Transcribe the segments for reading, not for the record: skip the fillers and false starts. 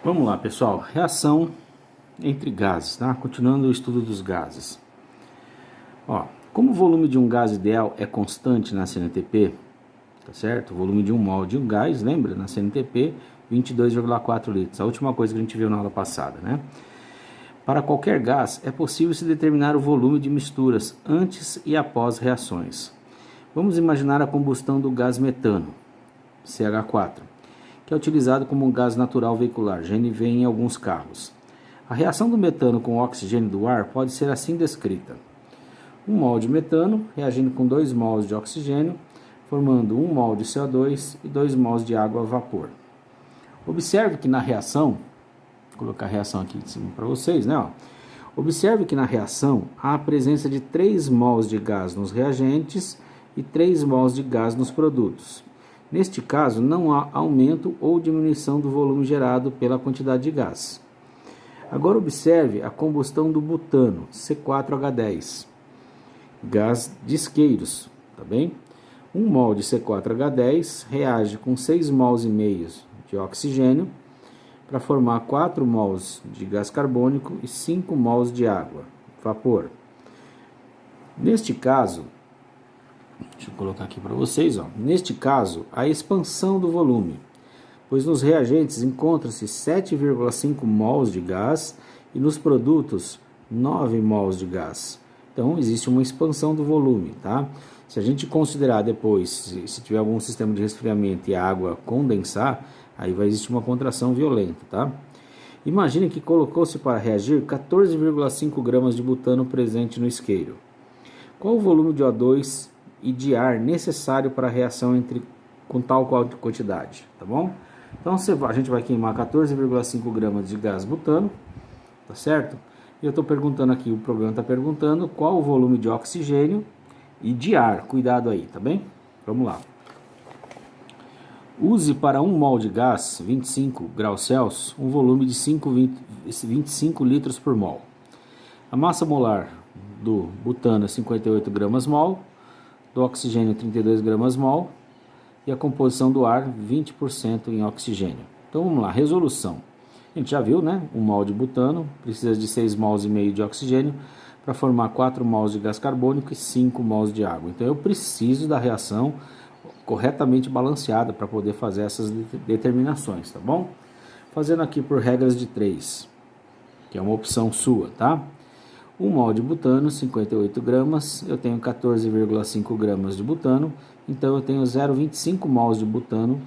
Vamos lá, pessoal. Reação entre gases, tá? Continuando o estudo dos gases. Ó, como o volume de um gás ideal é constante na CNTP, tá certo? O volume de um mol de um gás, lembra? Na CNTP, 22,4 litros. A última coisa que a gente viu na aula passada, né? Para qualquer gás, é possível se determinar o volume de misturas antes e após reações. Vamos imaginar a combustão do gás metano, CH4, que é utilizado como um gás natural veicular, GNV, em alguns carros. A reação do metano com o oxigênio do ar pode ser assim descrita. 1 mol de metano reagindo com 2 mols de oxigênio, formando 1 mol de CO2 e 2 mols de água a vapor. Observe que na reação, vou colocar a reação aqui de cima para vocês, né? Ó. Observe que na reação há a presença de 3 mols de gás nos reagentes e 3 mols de gás nos produtos. Neste caso, não há aumento ou diminuição do volume gerado pela quantidade de gás. Agora observe a combustão do butano, C4H10, gás de isqueiros, tá bem? 1 mol de C4H10 reage com 6 mols e meio de oxigênio para formar 4 mols de gás carbônico e 5 mols de água, vapor. Neste caso, deixa eu colocar aqui para vocês, ó. Neste caso, a expansão do volume, pois nos reagentes encontra-se 7,5 mols de gás e nos produtos 9 mols de gás. Então, existe uma expansão do volume, tá? Se a gente considerar depois, se tiver algum sistema de resfriamento e a água condensar, aí vai existir uma contração violenta, tá? Imagine que colocou-se para reagir 14,5 gramas de butano presente no isqueiro. Qual o volume de O2 e de ar necessário para a reação com tal quantidade, tá bom? Então a gente vai queimar 14,5 gramas de gás butano, tá certo? E eu estou perguntando aqui, o programa está perguntando qual o volume de oxigênio e de ar, cuidado aí, tá bem? Vamos lá. Use para 1 mol de gás, 25 graus Celsius, um volume de 25 litros por mol. A massa molar do butano é 58 gramas mol, do oxigênio 32 gramas mol e a composição do ar 20% em oxigênio. Então vamos lá, resolução. A gente já viu, né? 1 mol de butano precisa de 6 mols e meio de oxigênio para formar 4 mols de gás carbônico e 5 mols de água. Então eu preciso da reação corretamente balanceada para poder fazer essas determinações, tá bom? Fazendo aqui por regras de 3, que é uma opção sua, tá? 1 mol de butano, 58 gramas, eu tenho 14,5 gramas de butano, então eu tenho 0,25 mols de butano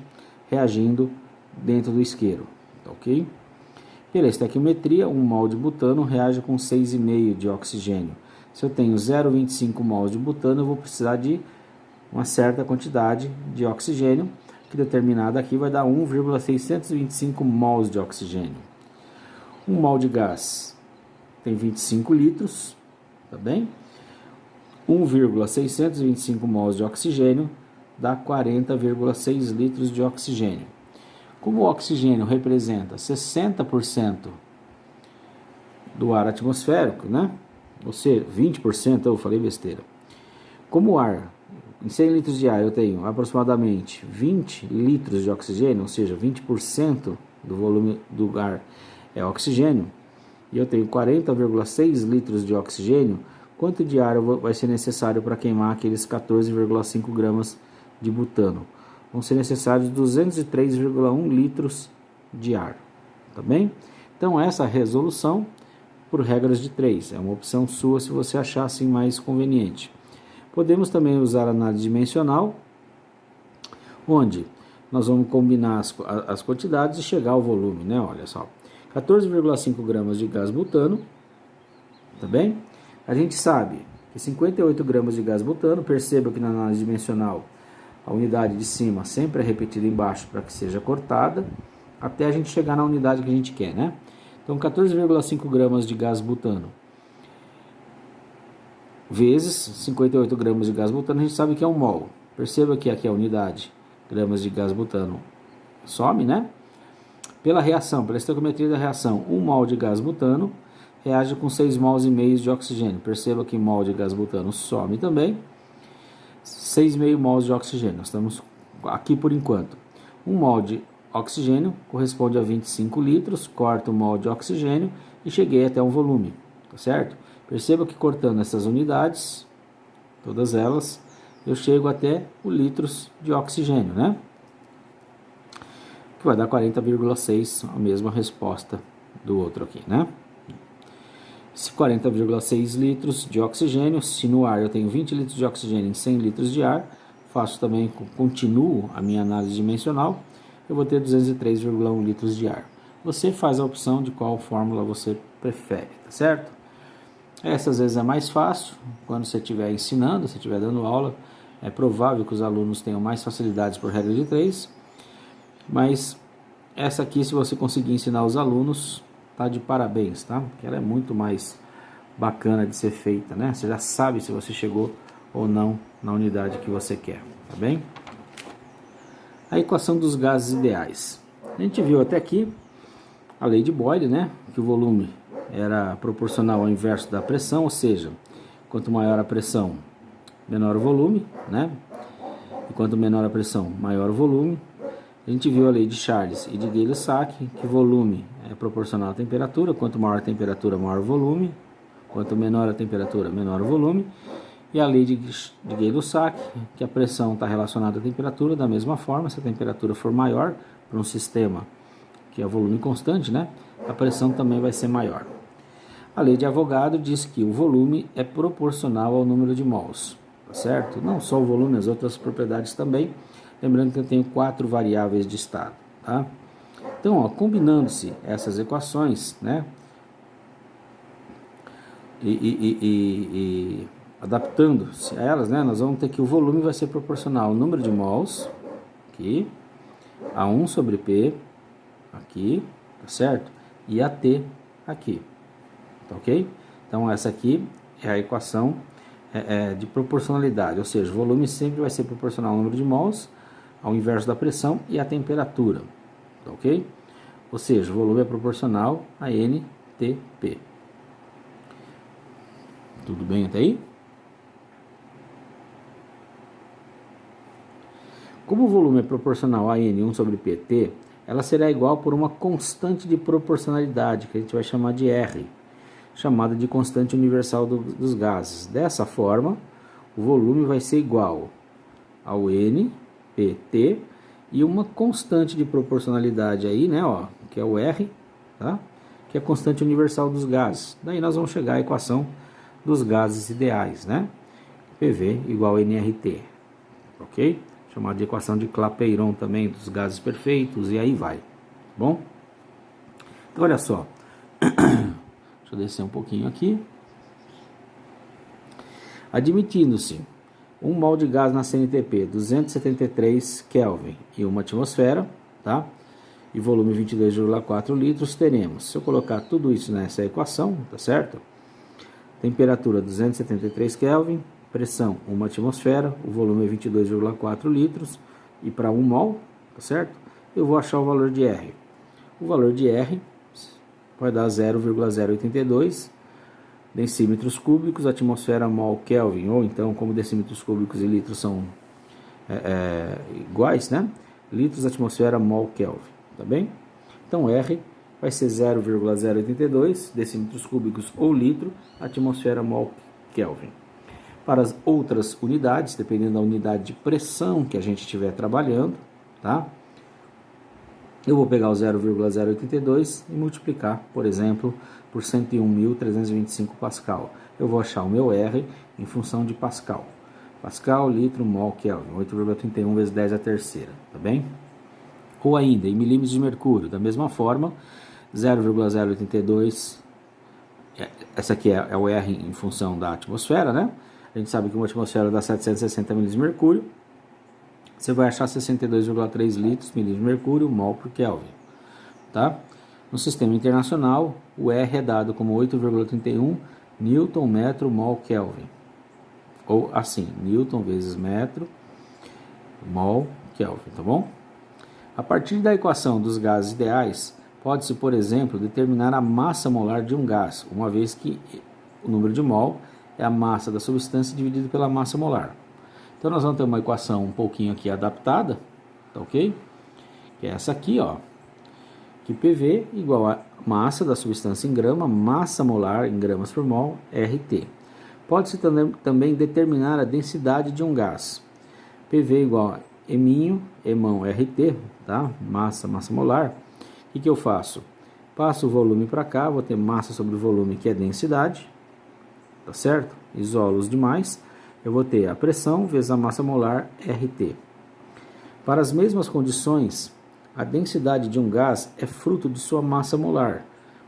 reagindo dentro do isqueiro, tá ok? Pela estequiometria, 1 mol de butano reage com 6,5 de oxigênio. Se eu tenho 0,25 mols de butano, eu vou precisar de uma certa quantidade de oxigênio, que determinada aqui vai dar 1,625 mols de oxigênio. 1 mol de gás tem 25 litros, tá bem? 1,625 mols de oxigênio dá 40,6 litros de oxigênio. Como o oxigênio representa 60% do ar atmosférico, né? Ou seja, 20%, eu falei besteira. Como o ar, em 100 litros de ar eu tenho aproximadamente 20 litros de oxigênio, ou seja, 20% do volume do ar é oxigênio, e eu tenho 40,6 litros de oxigênio, quanto de ar vai ser necessário para queimar aqueles 14,5 gramas de butano? Vão ser necessários 203,1 litros de ar, tá bem? Então essa resolução por regras de 3, é uma opção sua se você achar assim mais conveniente. Podemos também usar a análise dimensional, onde nós vamos combinar as quantidades e chegar ao volume, né? Olha só, 14,5 gramas de gás butano, tá bem? A gente sabe que 58 gramas de gás butano, perceba que na análise dimensional a unidade de cima sempre é repetida embaixo para que seja cortada, até a gente chegar na unidade que a gente quer, né? Então 14,5 gramas de gás butano vezes 58 gramas de gás butano, a gente sabe que é 1 mol. Perceba que aqui a unidade, gramas de gás butano, some, né? Pela reação, pela estequiometria da reação, 1 mol de gás butano reage com 6 mols e meio de oxigênio. Perceba que mol de gás butano some também. 6,5 mols de oxigênio. Nós estamos aqui por enquanto. 1 mol de oxigênio corresponde a 25 litros, corto o mol de oxigênio e cheguei até um volume, tá certo? Perceba que cortando essas unidades, todas elas, eu chego até o litros de oxigênio, né? Que vai dar 40,6, a mesma resposta do outro aqui, né? 40,6 litros de oxigênio, se no ar eu tenho 20 litros de oxigênio em 100 litros de ar, faço também, continuo a minha análise dimensional, eu vou ter 203,1 litros de ar. Você faz a opção de qual fórmula você prefere, tá certo? Essa às vezes é mais fácil, quando você estiver ensinando, você estiver dando aula, é provável que os alunos tenham mais facilidades por regra de 3, mas essa aqui, se você conseguir ensinar os alunos, tá de parabéns, tá? Porque ela é muito mais bacana de ser feita, né? Você já sabe se você chegou ou não na unidade que você quer, tá bem? A equação dos gases ideais. A gente viu até aqui a lei de Boyle, né? Que o volume era proporcional ao inverso da pressão, ou seja, quanto maior a pressão, menor o volume, né? E quanto menor a pressão, maior o volume. A gente viu a lei de Charles e de Gay-Lussac, que volume é proporcional à temperatura, quanto maior a temperatura, maior o volume, quanto menor a temperatura, menor o volume. E a lei de Gay-Lussac, que a pressão está relacionada à temperatura, da mesma forma, se a temperatura for maior para um sistema que é volume constante, né, a pressão também vai ser maior. A lei de Avogadro diz que o volume é proporcional ao número de mols, tá certo? Não só o volume, as outras propriedades também. Lembrando que eu tenho 4 variáveis de estado, tá? Então, ó, combinando-se essas equações, né, e adaptando-se a elas, né, nós vamos ter que o volume vai ser proporcional ao número de mols, aqui, a 1 sobre P, aqui, tá certo? E a T aqui, tá ok? Então, essa aqui é a equação de proporcionalidade, ou seja, o volume sempre vai ser proporcional ao número de mols, ao inverso da pressão e à temperatura, tá ok? Ou seja, o volume é proporcional a NTP. Tudo bem até aí? Como o volume é proporcional a N1 sobre PT, ela será igual por uma constante de proporcionalidade, que a gente vai chamar de R, chamada de constante universal dos gases. Dessa forma, o volume vai ser igual ao N PT e uma constante de proporcionalidade aí, né, ó, que é o R, tá? Que é a constante universal dos gases. Daí nós vamos chegar à equação dos gases ideais, né? PV igual a NRT, ok? Chamada de equação de Clapeyron também, dos gases perfeitos, e aí vai, bom? Então, olha só, deixa eu descer um pouquinho aqui. Admitindo-se 1 mol de gás na CNTP, 273 Kelvin e 1 atmosfera, tá? E volume 22,4 litros, teremos, se eu colocar tudo isso nessa equação, tá certo? Temperatura 273 Kelvin, pressão 1 atmosfera, o volume é 22,4 litros, e para 1 mol, tá certo? Eu vou achar o valor de R. O valor de R vai dar 0,082 decímetros cúbicos, atmosfera mol Kelvin, ou então, como decímetros cúbicos e litros são iguais, né? Litros, atmosfera, mol Kelvin, tá bem? Então, R vai ser 0,082 decímetros cúbicos ou litro, atmosfera, mol Kelvin. Para as outras unidades, dependendo da unidade de pressão que a gente estiver trabalhando, tá? Eu vou pegar o 0,082 e multiplicar, por exemplo, por 101.325 Pascal. Eu vou achar o meu R em função de Pascal. Pascal, litro, mol, Kelvin, 8,31 vezes 10 a terceira, tá bem? Ou ainda, em milímetros de mercúrio, da mesma forma, 0,082, essa aqui é o R em função da atmosfera, né? A gente sabe que uma atmosfera dá 760 milímetros de mercúrio. Você vai achar 62,3 litros, milímetros de mercúrio, mol por Kelvin, tá? No sistema internacional, o R é dado como 8,31 Newton metro mol Kelvin. Ou assim, Newton vezes metro mol Kelvin, tá bom? A partir da equação dos gases ideais, pode-se, por exemplo, determinar a massa molar de um gás, uma vez que o número de mol é a massa da substância dividido pela massa molar. Então, nós vamos ter uma equação um pouquinho aqui adaptada, tá ok? que é essa aqui, ó, que PV igual a massa da substância em grama, massa molar em gramas por mol, RT. Pode-se também determinar a densidade de um gás. PV igual a emão RT, tá? Massa molar. O que eu faço? Passo o volume para cá, vou ter massa sobre volume, que é densidade, tá certo? Isolo os demais, eu vou ter a pressão vezes a massa molar, RT. Para as mesmas condições, a densidade de um gás é fruto de sua massa molar,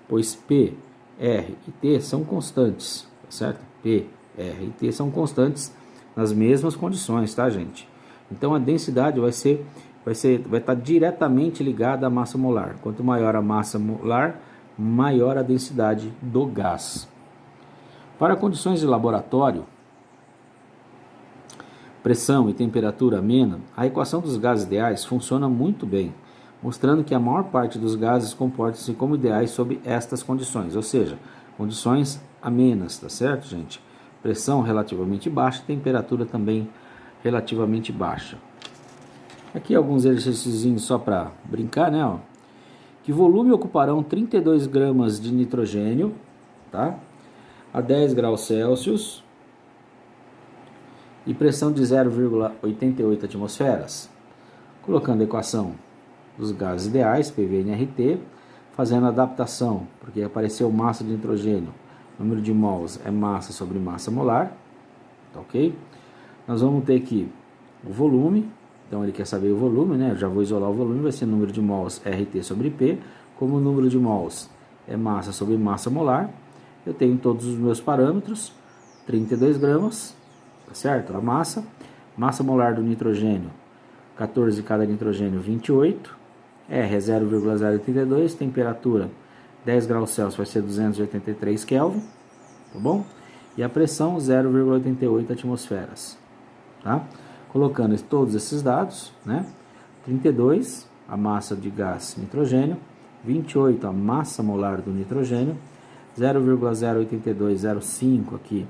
pois P, R e T são constantes, tá certo? P, R e T são constantes nas mesmas condições, tá, gente? Então a densidade vai estar diretamente ligada à massa molar. Quanto maior a massa molar, maior a densidade do gás. Para condições de laboratório, pressão e temperatura amena, a equação dos gases ideais funciona muito bem, mostrando que a maior parte dos gases comportam-se como ideais sob estas condições, ou seja, condições amenas, tá certo, gente? Pressão relativamente baixa, temperatura também relativamente baixa. Aqui alguns exercícios só para brincar, né? Ó. Que volume ocuparão 32 gramas de nitrogênio, tá? A 10 graus Celsius e pressão de 0,88 atmosferas. Colocando a equação dos gases ideais, PV e NRT, fazendo a adaptação, porque apareceu massa de nitrogênio, número de mols é massa sobre massa molar, tá ok? Nós vamos ter aqui o volume, então ele quer saber o volume, né? Eu já vou isolar o volume, vai ser número de mols RT sobre P, como o número de mols é massa sobre massa molar, eu tenho todos os meus parâmetros, 32 gramas, tá certo? A massa molar do nitrogênio, 14 de cada nitrogênio, 28, R é 0,082, temperatura 10 graus Celsius vai ser 283 Kelvin, tá bom? E a pressão 0,88 atmosferas, tá? Colocando todos esses dados, né? 32, a massa de gás nitrogênio, 28, a massa molar do nitrogênio, 0,08205 aqui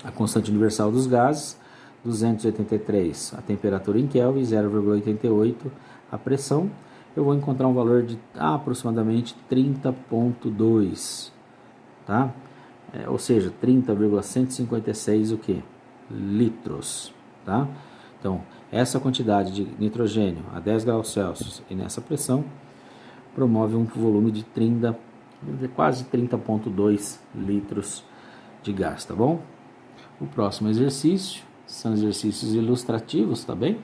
a constante universal dos gases, 283 a temperatura em Kelvin, 0,88 a pressão. Eu vou encontrar um valor de aproximadamente 30,2, tá? Ou seja, 30,156 o que? Litros, tá? Então, essa quantidade de nitrogênio a 10 graus Celsius e nessa pressão promove um volume de quase 30,2 litros de gás, tá bom? O próximo exercício são exercícios ilustrativos, tá bem?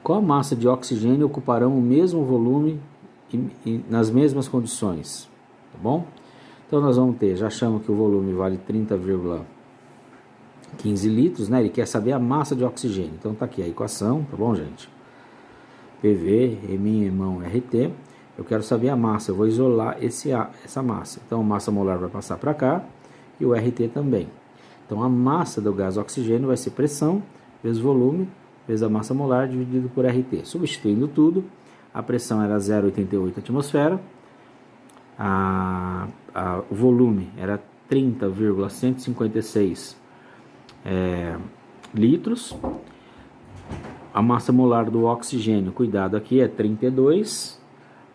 Qual a massa de oxigênio ocuparão o mesmo volume e nas mesmas condições, tá bom? Então nós vamos ter, já achamos que o volume vale 30,15 litros, né? Ele quer saber a massa de oxigênio, então tá aqui a equação, tá bom, gente? PV, emão, RT, eu quero saber a massa, eu vou isolar essa massa, então a massa molar vai passar para cá e o RT também. Então a massa do gás oxigênio vai ser pressão vezes volume vezes a massa molar dividido por RT. Substituindo tudo, a pressão era 0,88 atmosfera, o volume era 30,156 litros, a massa molar do oxigênio, cuidado aqui, é 32,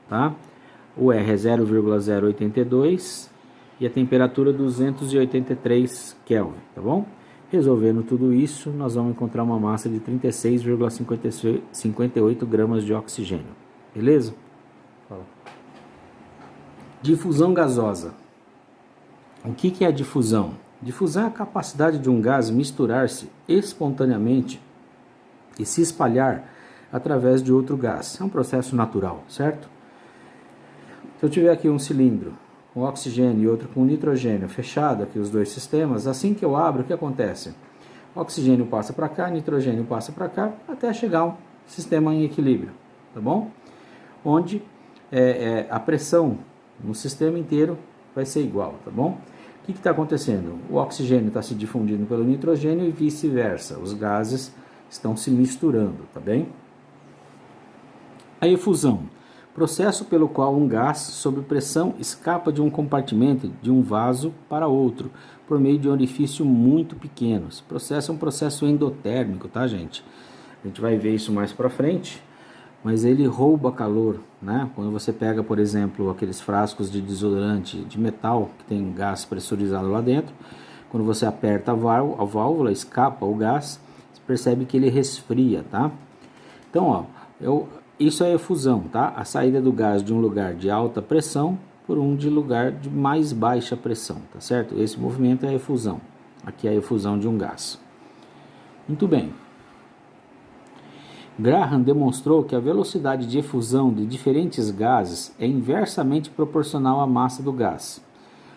tá? O R é 0,082 e a temperatura 283 Kelvin, tá bom? Resolvendo tudo isso, nós vamos encontrar uma massa de 36,58 gramas de oxigênio, beleza? Difusão gasosa. O que é a difusão? Difusão é a capacidade de um gás misturar-se espontaneamente e se espalhar através de outro gás. É um processo natural, certo? Se eu tiver aqui um cilindro com oxigênio e outro com nitrogênio fechado, aqui os dois sistemas, assim que eu abro, o que acontece? O oxigênio passa para cá, nitrogênio passa para cá, até chegar um sistema em equilíbrio, tá bom? Onde a pressão no sistema inteiro vai ser igual, tá bom? O que está acontecendo? O oxigênio está se difundindo pelo nitrogênio e vice-versa, os gases estão se misturando, tá bem? A efusão. Processo pelo qual um gás sob pressão escapa de um compartimento de um vaso para outro, por meio de um orifício muito pequeno. Esse processo é um processo endotérmico, tá, gente? A gente vai ver isso mais para frente, mas ele rouba calor, né? Quando você pega, por exemplo, aqueles frascos de desodorante de metal que tem gás pressurizado lá dentro, quando você aperta a válvula, escapa o gás, você percebe que ele resfria, tá? Então, ó, isso é efusão, tá? A saída do gás de um lugar de alta pressão por um de lugar de mais baixa pressão, tá certo? Esse movimento é a efusão. Aqui é a efusão de um gás. Muito bem. Graham demonstrou que a velocidade de efusão de diferentes gases é inversamente proporcional à massa do gás.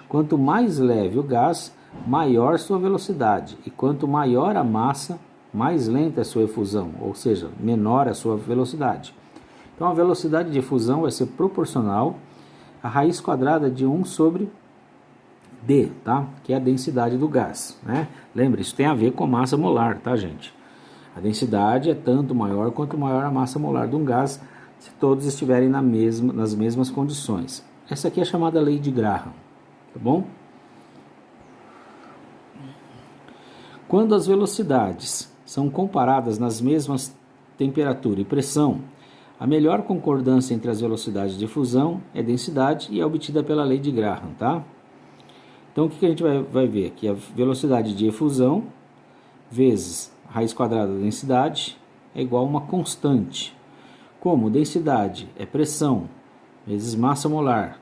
Quanto mais leve o gás, maior sua velocidade, e quanto maior a massa, mais lenta é sua efusão, ou seja, menor a sua velocidade. Então a velocidade de efusão vai ser proporcional à raiz quadrada de 1 sobre D, tá? Que é a densidade do gás, né? Lembra, isso tem a ver com a massa molar, tá, gente? A densidade é tanto maior quanto maior a massa molar de um gás, se todos estiverem nas mesmas condições. Essa aqui é a chamada lei de Graham, tá bom? Quando as velocidades são comparadas nas mesmas temperatura e pressão, a melhor concordância entre as velocidades de efusão é densidade e é obtida pela lei de Graham, tá? Então o que a gente vai ver aqui? A velocidade de efusão vezes a raiz quadrada da densidade é igual a uma constante. Como densidade é pressão vezes massa molar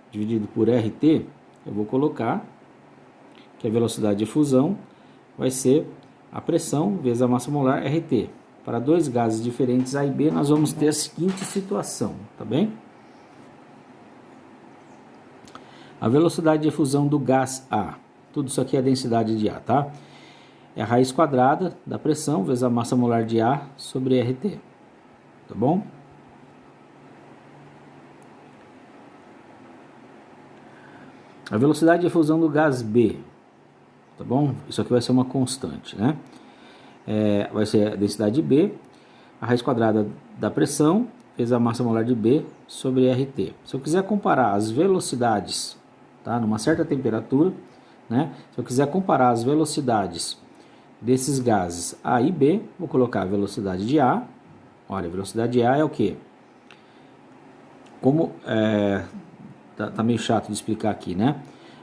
dividido por RT, eu vou colocar que a velocidade de efusão vai ser a pressão vezes a massa molar RT. Para dois gases diferentes A e B, nós vamos ter a seguinte situação, tá bem? A velocidade de efusão do gás A, tudo isso aqui é a densidade de A, tá? É a raiz quadrada da pressão vezes a massa molar de A sobre RT, tá bom? A velocidade de efusão do gás B, tá bom? Isso aqui vai ser uma constante, né? Vai ser a densidade de B, a raiz quadrada da pressão vezes a massa molar de B sobre RT. Se eu quiser comparar as velocidades, tá? Numa certa temperatura, né? Se eu quiser comparar as velocidades desses gases A e B, vou colocar a velocidade de A. Olha, a velocidade de A é o quê? Como tá meio chato de explicar aqui, né?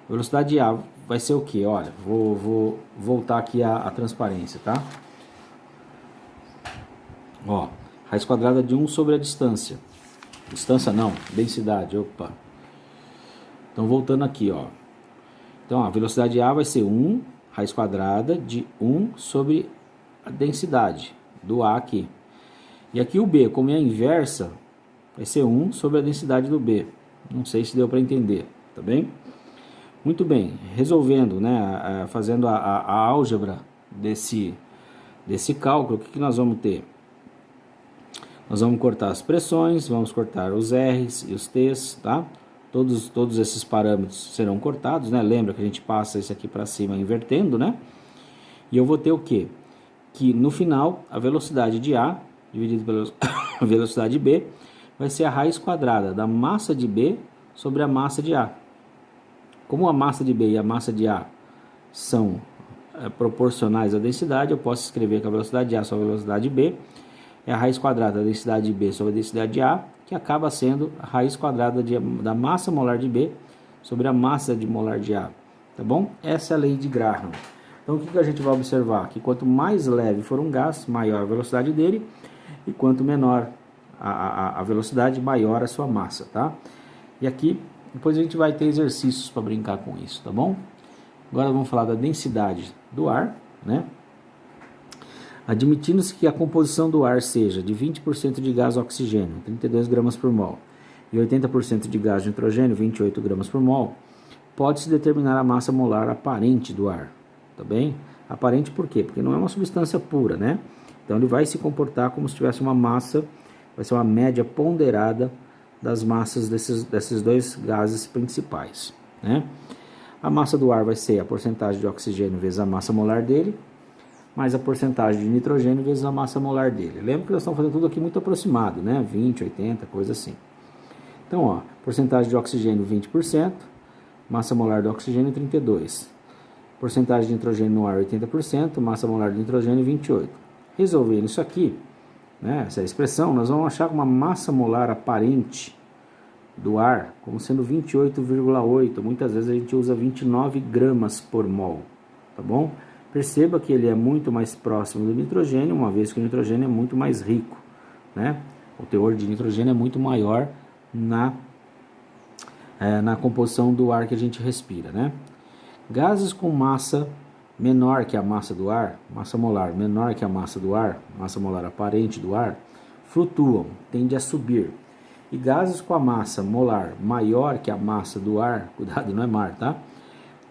A velocidade de A vai ser o quê? Olha, vou voltar aqui a transparência, tá? Ó, raiz quadrada de 1 sobre a distância. Distância não, densidade, opa. Então voltando aqui, ó. Então a velocidade de A vai ser 1 raiz quadrada de 1 sobre a densidade do A aqui. E aqui o B, como é a inversa, vai ser 1 sobre a densidade do B. Não sei se deu para entender, tá bem? Muito bem, resolvendo, né, fazendo a álgebra desse cálculo, o que nós vamos ter? Nós vamos cortar as pressões, vamos cortar os R's e os T's, tá? Todos esses parâmetros serão cortados, né? Lembra que a gente passa isso aqui para cima invertendo, né? E eu vou ter o quê? Que no final, a velocidade de A dividido pela velocidade de B vai ser a raiz quadrada da massa de B sobre a massa de A. Como a massa de B e a massa de A são proporcionais à densidade, eu posso escrever que a velocidade de A sobre a velocidade de B é a raiz quadrada da densidade de B sobre a densidade de A, que acaba sendo a raiz quadrada da massa molar de B sobre a massa de molar de A, tá bom? Essa é a lei de Graham. Então o que a gente vai observar? Que quanto mais leve for um gás, maior a velocidade dele, e quanto menor a velocidade, maior a sua massa, tá? E aqui, depois a gente vai ter exercícios para brincar com isso, tá bom? Agora vamos falar da densidade do ar, né? Admitindo-se que a composição do ar seja de 20% de gás oxigênio, 32 gramas por mol, e 80% de gás nitrogênio, 28 gramas por mol, pode-se determinar a massa molar aparente do ar, tá bem? Aparente por quê? Porque não é uma substância pura, né? Então ele vai se comportar como se tivesse uma massa, vai ser uma média ponderada das massas desses dois gases principais, né? A massa do ar vai ser a porcentagem de oxigênio vezes a massa molar dele, mais a porcentagem de nitrogênio vezes a massa molar dele. Lembra que nós estamos fazendo tudo aqui muito aproximado, né? 20, 80, coisa assim. Então, ó, porcentagem de oxigênio 20%, massa molar do oxigênio 32%. Porcentagem de nitrogênio no ar 80%, massa molar de nitrogênio 28%. Resolvendo isso aqui, né, essa expressão, nós vamos achar uma massa molar aparente do ar como sendo 28,8. Muitas vezes a gente usa 29 gramas por mol, tá bom? Perceba que ele é muito mais próximo do nitrogênio, uma vez que o nitrogênio é muito mais rico, né? O teor de nitrogênio é muito maior na composição do ar que a gente respira, né? Gases com massa menor que a massa do ar, massa molar menor que a massa do ar, massa molar aparente do ar, flutuam, tendem a subir. E gases com a massa molar maior que a massa do ar, cuidado, não é mar, tá?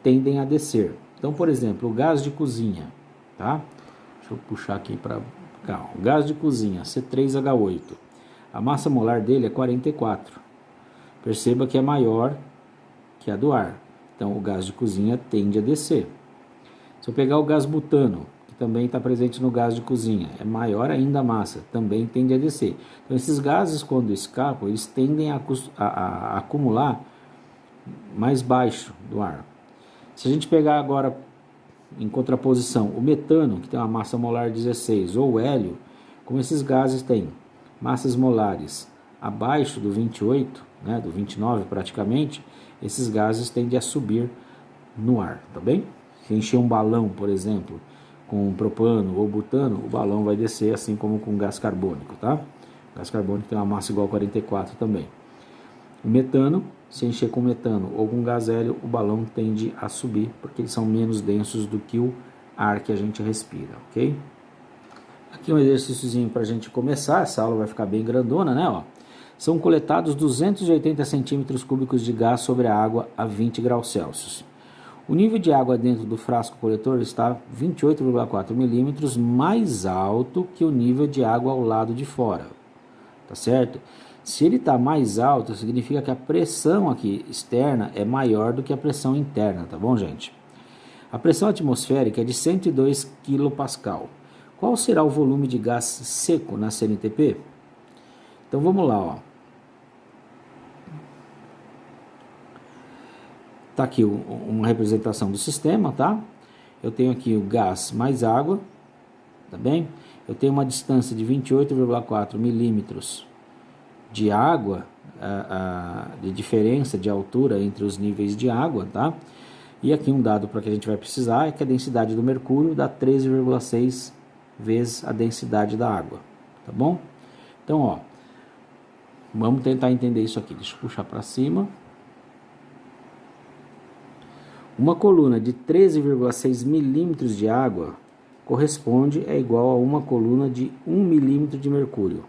Tendem a descer. Então, por exemplo, o gás de cozinha, tá? Deixa eu puxar aqui para cá. O gás de cozinha, C3H8. A massa molar dele é 44. Perceba que é maior que a do ar. Então, o gás de cozinha tende a descer. Se eu pegar o gás butano, que também está presente no gás de cozinha, é maior ainda a massa, também tende a descer. Então, esses gases, quando escapam, eles tendem a acumular mais baixo do ar. Se a gente pegar agora, em contraposição, o metano, que tem uma massa molar 16, ou o hélio, como esses gases têm massas molares abaixo do 28, né, do 29 praticamente, esses gases tendem a subir no ar, tá bem? Se encher um balão, por exemplo, com propano ou butano, o balão vai descer, assim como com gás carbônico, tá? O gás carbônico tem uma massa igual a 44 também. O metano, se encher com metano ou com gás hélio, o balão tende a subir, porque eles são menos densos do que o ar que a gente respira, ok? Aqui um exercíciozinho para a gente começar, essa aula vai ficar bem grandona, né? Ó. São coletados 280 centímetros cúbicos de gás sobre a água a 20 graus Celsius. O nível de água dentro do frasco coletor está 28,4 milímetros mais alto que o nível de água ao lado de fora, tá certo? Se ele está mais alto, significa que a pressão aqui externa é maior do que a pressão interna, tá bom, gente? A pressão atmosférica é de 102 kPa. Qual será o volume de gás seco na CNTP? Então vamos lá, ó. Tá aqui uma representação do sistema, tá? Eu tenho aqui o gás mais água, tá bem? Eu tenho uma distância de 28,4 milímetros de água, de diferença de altura entre os níveis de água, tá? E aqui um dado para que a gente vai precisar é que a densidade do mercúrio dá 13,6 vezes a densidade da água, tá bom? Então, ó, vamos tentar entender isso aqui. Deixa eu puxar para cima. Uma coluna de 13,6 milímetros de água é igual a uma coluna de 1 milímetro de mercúrio,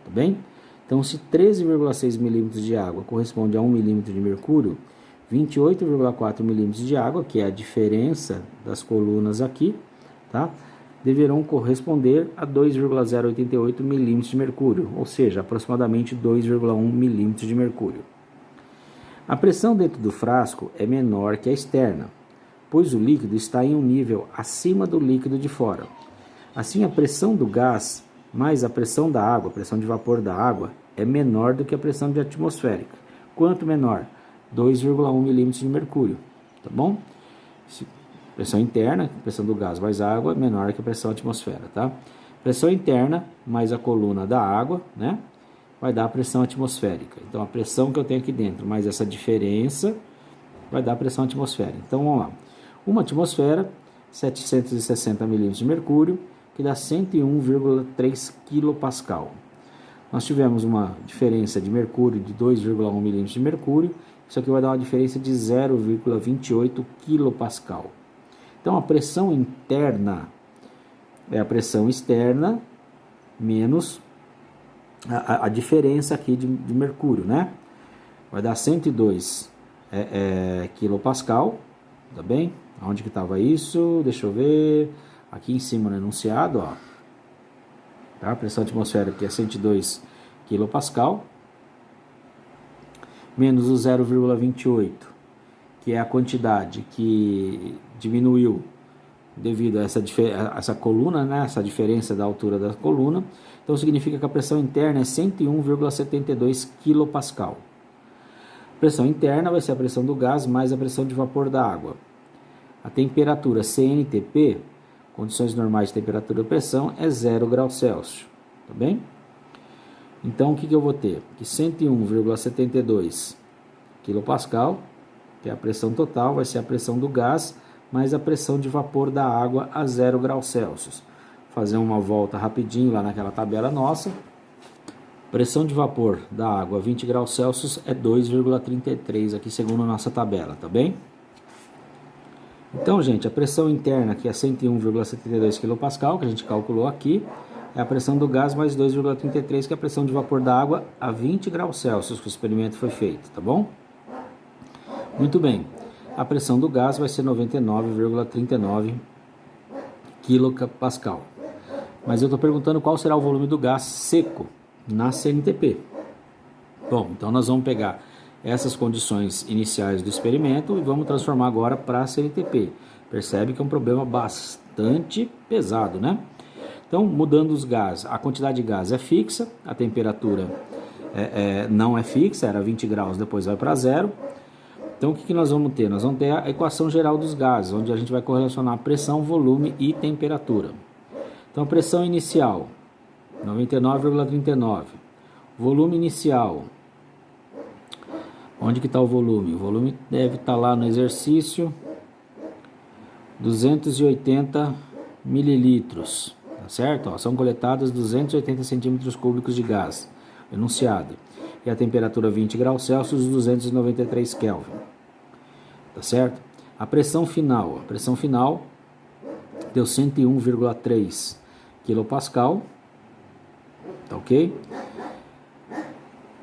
tá bem? Então, se 13,6 milímetros de água corresponde a 1 milímetro de mercúrio, 28,4 milímetros de água, que é a diferença das colunas aqui, tá? Deverão corresponder a 2,088 milímetros de mercúrio, ou seja, aproximadamente 2,1 milímetros de mercúrio. A pressão dentro do frasco é menor que a externa, pois o líquido está em um nível acima do líquido de fora. Assim, a pressão do gás mais a pressão da água, a pressão de vapor da água, é menor do que a pressão de atmosférica. Quanto menor? 2,1 milímetros de mercúrio, tá bom? Pressão interna, pressão do gás mais água, menor que a pressão atmosfera, tá? Pressão interna mais a coluna da água, né? Vai dar a pressão atmosférica. Então, a pressão que eu tenho aqui dentro, mais essa diferença, vai dar a pressão atmosférica. Então, vamos lá. Uma atmosfera, 760 milímetros de mercúrio, que dá 101,3 kPa. Nós tivemos uma diferença de mercúrio de 2,1 milímetros de mercúrio. Isso aqui vai dar uma diferença de 0,28 kPa. Então, a pressão interna é a pressão externa menos a diferença aqui de mercúrio, né? Vai dar 102 kPa, tá bem? Onde que estava isso? Deixa eu ver. Aqui em cima no enunciado, ó. Tá? A pressão atmosférica aqui é 102 kPa, menos o 0,28, que é a quantidade que diminuiu devido a essa coluna, né? Essa diferença da altura da coluna. Então, significa que a pressão interna é 101,72 kPa. A pressão interna vai ser a pressão do gás mais a pressão de vapor da água. A temperatura CNTP condições normais de temperatura e pressão, é 0 graus Celsius, tá bem? Então, o que eu vou ter? Que 101,72 kPa, que é a pressão total, vai ser a pressão do gás, mais a pressão de vapor da água a 0 graus Celsius. Fazer uma volta rapidinho lá naquela tabela nossa. Pressão de vapor da água a 20 graus Celsius é 2,33 aqui segundo a nossa tabela, tá bem? Então, gente, a pressão interna aqui é 101,72 kPa, que a gente calculou aqui, é a pressão do gás mais 2,33, que é a pressão de vapor da água a 20 graus Celsius, que o experimento foi feito, tá bom? Muito bem, a pressão do gás vai ser 99,39 kPa. Mas eu estou perguntando qual será o volume do gás seco na CNTP. Bom, então nós vamos pegar essas condições iniciais do experimento e vamos transformar agora para a CNTP. Percebe que é um problema bastante pesado, né? Então, mudando os gases, a quantidade de gás é fixa, a temperatura não é fixa, era 20 graus, depois vai para 0. Então, o que nós vamos ter? Nós vamos ter a equação geral dos gases, onde a gente vai correlacionar pressão, volume e temperatura. Então, a pressão inicial, 99,39. Volume inicial. Onde que está o volume? O volume deve estar lá no exercício, 280 mililitros, tá certo? Ó, são coletados 280 centímetros cúbicos de gás, enunciado. E a temperatura 20 graus Celsius, 293 Kelvin, tá certo? A pressão final deu 101,3 kPa, tá ok?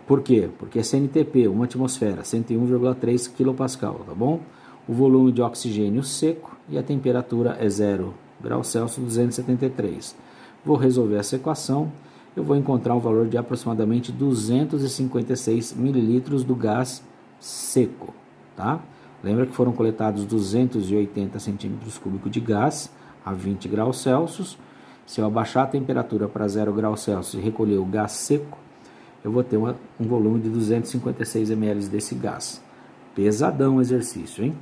Por quê? Porque é CNTP, uma atmosfera, 101,3 kPa, tá bom? O volume de oxigênio seco e a temperatura é 0 graus Celsius, 273. Vou resolver essa equação, eu vou encontrar um valor de aproximadamente 256 mililitros do gás seco, tá? Lembra que foram coletados 280 centímetros cúbicos de gás a 20 graus Celsius. Se eu abaixar a temperatura para 0 graus Celsius e recolher o gás seco, eu vou ter um volume de 256 ml desse gás. Pesadão o exercício, hein?